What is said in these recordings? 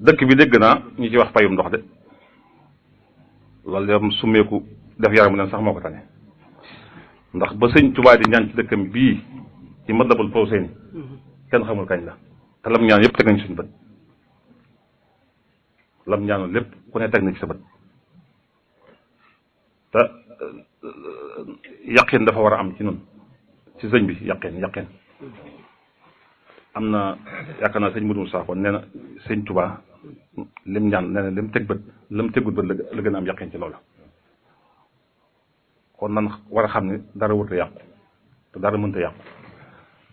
dëkk bi dégg naa ñu ci wax payum ndox de loolu dem summeeku def yaramu leen sax moo ko tane ndax ba sëñ Tuubaa di ñaan ci dëkkam bii ci Matlabul Fawzayni kenn xamul kañ la te lam ñaan yëpp teg nañ suñu bët lam ñaanoon lépp ku ne teg nañ ci sa bët te yaqin dafa war a am ci nun ci sëñ bi yaqin am na yaakaar naa sëñ Modou Moussa kon nee na sëñ Tuubaa lim ñaan nee na lim teg bët lim tegul bët la gën a am yaqin ci loolu kon nan war a xam ne dara wut a yàqu te dara mënta yàqu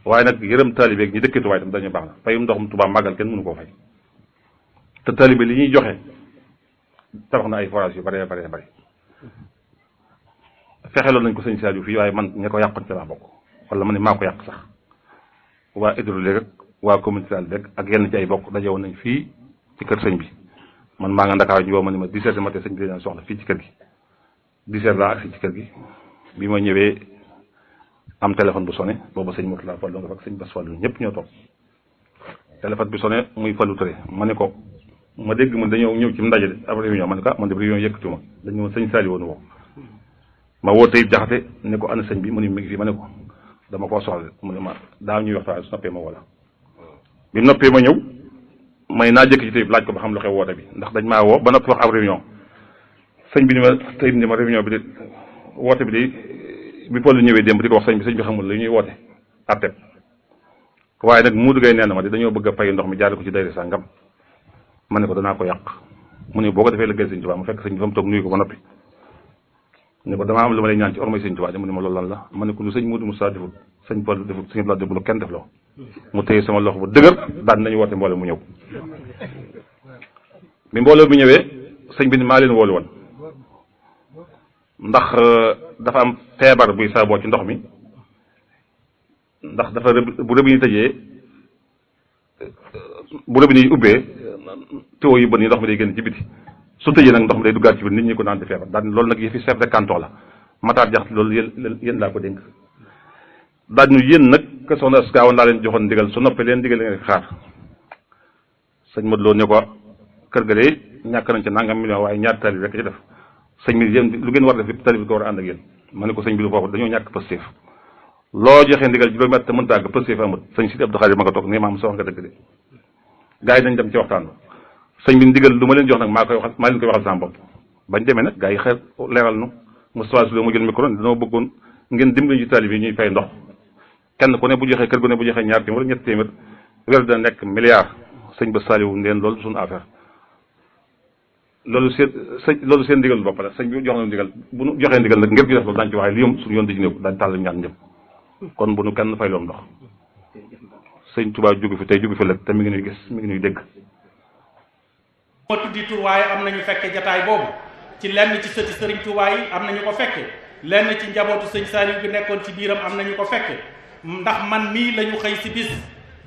waaye nag yërëm taalibe ñi dëkkee Tuubaa itam dañu baax na payum ndoxum Tuubaa màggal kenn mënu koo fay te taalibe li ñuy joxe tabax na ay forage yu bare fexeloon nañ ko sëñ Saliou fii waaye man ña ko yàqoon ci laa bokk wala ma ne maa ko yàq sax waa hydraulique ak waa communauté rek ak yenn ci ay bokk daje woon nañ fii ci kër sëñ bi man maa nga Ndakaaru ñu woo ma ne ma 17 matin sëñ bi dañu soxla fii ci kër gi 17 laa agsi ci kër gi bi ma ñëwee am téléphone bu sonné booba sëñ Mourtala Fall nga fa ak sëñ Bass Fall ñëpp ñoo toog téléphone bi sonné muy Fallou Touré ma ne ko ma dégg mu dañoo ñëw ci ndaje de ab réunion ma ne ko man de réunion yëkkatuma dañu ma sëñ Saliou woon woo ma woo tey jaxate ne ko ana sëñ bi mu ne mi ngi fi ma ne ko dama koo soxla mu ne ma daaw ñuy waxtaan su noppee ma wala bi noppee ma ñëw may naa jëkk ci tey laaj ko ba xam lu xew woote bi ndax dañ maa woo ba noppi wax ab réunion sëñ bi ni ma tey ni ma réunion bi de woote bi de bi Paul ñëwee démb di ko wax sëñ bi xamul la ñuy woote atteb waaye nag mu duggee nee na ma de dañoo bëgg a fay ndox mi jaare ko ci dayre sàngam ma ne ko danaa ko yàq mu ne boo ko defee liggéey sëñ Tuubaa mu fekk sëñ bi fa mu toog nuyu ko ba noppi ne ko damaa am lu ma lay ñaan ci ormay sëñ Tuubaa de mu ne ma loolu lan la ma ne ko lu sëñ Modou Moussa deful sëñ Paul deful sëñ Abdoulaye deful kenn def loo mu téye sama loxo bu dëgër daan nañu woote mbooloo mu ñëw bi mbooloo bi ñëwee sëñ bi ni maa leen woolu woon ndax dafa am feebar buy saaboo ci ndox mi ndax dafa bu rëbb yi tëjee bu rëbb yi ubbee tuyau yu bën yi ndox mi day génn ci biti su tëjee nag ndox mi day duggaat ci biir nit ñi ko naan di feebar daan loolu nag yëfi chef de canton la Matar Jaxate loolu yéen laa ko dénk daan ñu yéen nag que soxna Asgaawoon laa leen joxoon ndigal su noppee leen ndigal ngeen xaar sëñ Modou Lo ne ko kër ga de ñàkk nañ ci nangam million waaye ñaari tali rek ci def sëñ bi yéen lu ngeen war a def tali bi ko war a ànd ak yéen ma ne ko sëñ bi lu foofu dañoo ñàkk Pastef loo joxee ndigal juróomi at te mënta àgg Pastef amut sëñ Sidi Abdou Khadir ma ko toog nii maam sa wax nga dëgg de gars yi nañ dem ci waxtaan sëñ bi ndigal lu ma leen jox nag maa leen koy waxal sama bopp bañ demee nag gars yi xeer leeral nu Moustapha Souley mu jël micro dañoo bëggoon ngeen dimbali ci tali bi ñuy fay ndox kenn ku ne bu joxee kër gu ne bu joxee ñaar téeméer wala ñetti téeméer weer dina nekk milliard sëñ ba Saliou ndeen loolu suñu affaire loolu seen ndigal bopp la sëñ bi jox na ndigal bu nu joxee ndigal nag ngir gi def loolu daañu ci waxee li yom suñu yoon di ci néew daañu tàll ñaan jëm kon bu nu kenn fay loom ndox sëñ Tuubaa jógu fi tey jógu fi lëg te mi ngi nuy gis mi ngi nuy dégg moo tuddi tur waaye am nañu fekke jataay boobu ci lenn ci sëti sëriñ Tuubaa yi am nañu ko fekke lenn ci njabootu sëñ Saliou bi nekkoon ci biiram am nañu ko fekke ndax man mii lañu xëy si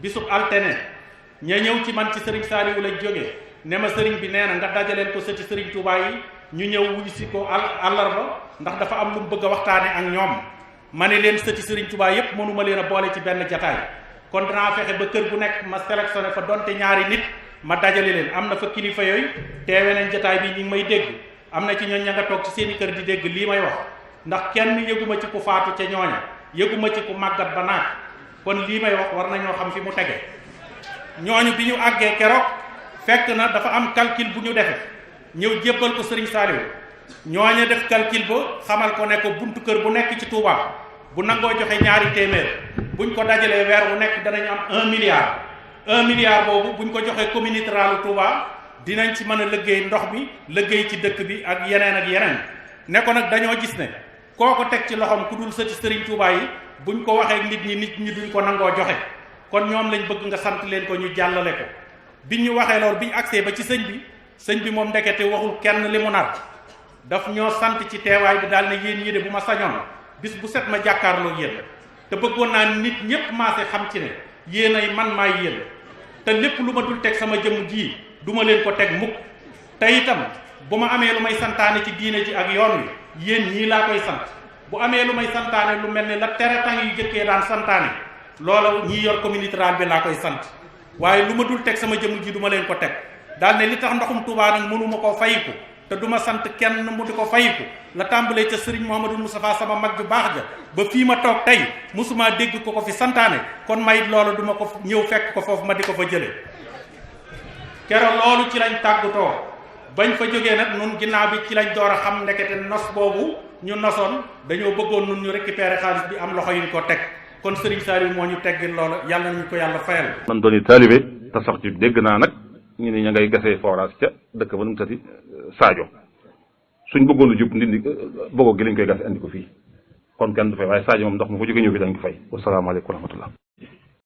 bisub altene ña ñëw ci man ci sëriñ Saliou lañ jógee ne ma sëriñ bi nee na nga dajaleen ko sëti sëriñ Tuubaa yi ñu ñëw wuy si ko àllarba ndax dafa am lu mu bëgg a waxtaane ak ñoom ma ne leen sëti sëriñ Tuubaa yépp mënuma leen a boole ci benn jataay kon danaa fexe ba kër gu nekk ma sélectionné fa donte ñaari nit ma dajale leen am na fa kilifa yooyu teewe nañ jataay bi ñi ngi may dégg am na ci ñooñ ña nga toog ci seeni kër di dégg lii may wax ndax kenn yëguma ci ku faatu ca ñooña yëguma ci ku màggat ba naag kon lii may wax war nañoo xam fi mu tege ñooñu bi ñu àggee keroog fekk na dafa am calcul bu ñu defe ñëw jébbal ko sëriñ Saliou ñooña def calcul ba xamal ko ne ko buntu kër bu nekk ci Touba bu nangoo joxe ñaari téeméer buñ ko dajalee weer bu nekk danañ am 1 milliard boobu buñ ko joxee commune rurale Touba dinañ ci mën a liggéey ndox mi liggéey ci dëkk bi ak yeneen ne ko nag dañoo gis ne koo ko teg ci loxoom ku dul sëti sëriñ Touba yi buñ ko waxee nit ñi duñ ko nangoo joxe kon ñoom lañ bëgg nga sant leen ko ñu jàllale ko biñ ñu waxee loolu biñ agsee ba ci sëñ bi moom ndekete waxul kenn li mu nar daf ñoo sant ci teewaay bi daal ne yéen ñi de bu ma sañoon bis bu set ma jàkkaarloo yéen te bëggoon naa nit ñépp maase xam ci ne yéen ay man maay yéen te lépp lu ma dul teg sama jëmm ji du ma leen ko teg mukk te itam bu ma amee lu may santaane ci diine ji ak yoon wi yéen ñii laa koy sant bu amee lu may santaane lu mel ne la tere tàng yu jëkkee daan santaane loola ñii yor communauté rurale bi laa koy sant waaye lu ma dul teg sama jëmm ji du ma leen ko teg daal ne li tax ndoxum Touba nag mënuma koo fayiku te du ma sant kenn mu di ko fayiku la tàmbalee ca sëriñ Mouhamadou Moustapha sama mag ju baax ja ba fii ma toog tey mosuma dégg ko fi santaane kon mayit loolu duma ko ñëw fekk ko foofu ma di ko fa jële keroog loolu ci lañ tàggutoo bañ fa jógee nag nun ginnaaw bi ci lañ door a xam ndekete nos boobu ñu nosoon dañoo bëggoon nun ñu récupérer xaalis bi am loxo yuñ ko teg kon Serigne Saliou moo ñu teggin loolu yàlla nañu ko yàlla fayal. man doon taalibe te sax ci dégg naa nag ñu ne ña ngay gasee forage ca dëkk ba nu mu tati Sadio suñ bëggoon lu jub ndindi bëggoo gi lañ koy gas andi ko fii kon kenn du fay waaye Sadio moom ndox mu ko jógee ñëw fi dañ ko fay. wasalaamaaleykum wa rahmatullah.